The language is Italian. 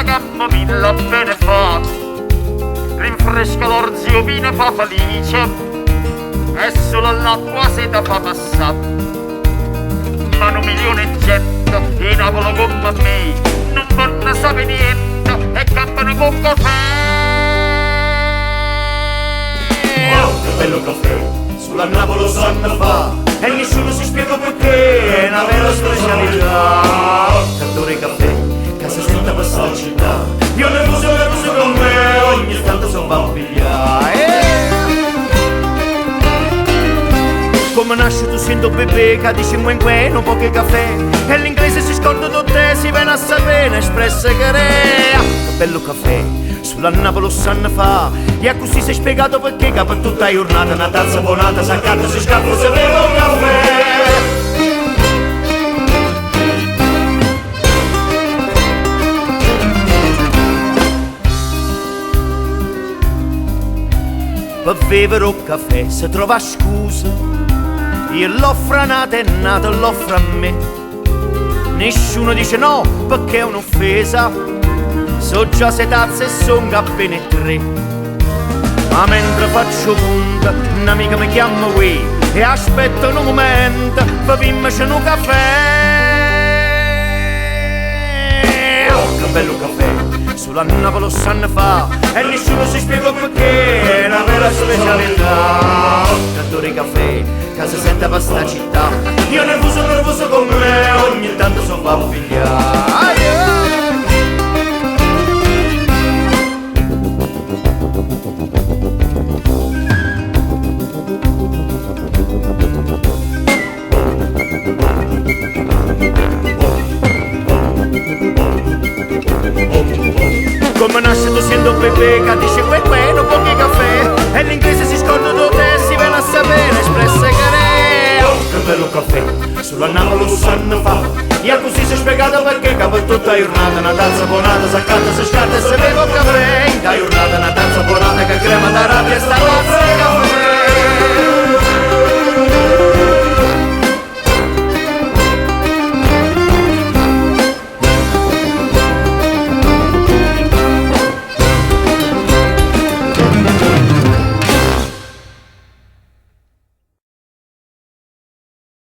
camomilla bene fatta, rinfresca l'orzio vino fa felice, e solo l'acqua se da fa passare. Ma 1.000.000 di gente in Napoli come me non vanno sapere niente e campano con caffè. Oh, che bello caffè, sulla Napoli lo sanno fa, e nessuno si spiega perché è una vera specialità. Cantore caffè, che si sente passare la città, io nervoso con me, ogni tanto sono va a pigliare. Come nasce tu sento bebè che dici un poche caffè, e l'inglese si scorda da te, si viene a sapere espresso che re. Che bello caffè, sulla Napoli lo sanno fa, e così si è spiegato perché che per tutta la giornata una tazza buonata s'accatta, si scappa, si beve un caffè. Per bere un caffè si trova scusa, io l'offro a nata e nata l'offro a me. Nessuno dice no perché è un'offesa, so già se tazze e son appena 3. Ma mentre faccio punta, un'amica mi chiama qui e aspetta un momento per vimmici un caffè. Oh, che bello caffè, sulla Napoli lo sanno fa, e nessuno si spiega perché è una vera specialità. Cantore caffè, che si sente per sta città, io nervoso con me, ogni tanto so va a pigliare. Come nasce tu sento bebè che dice non pochi caffè, e l'inglese si scorda da te, si viene a sapere espresso che re. Oh, che bello caffè, sulla Napoli lo sanno fa, e così si è spiegato perché che per tutta la giornata una tazza buonata s'accatta, si scatta e si beve un caffè. Da giornata una tazza buonata che crema da rabbia e sta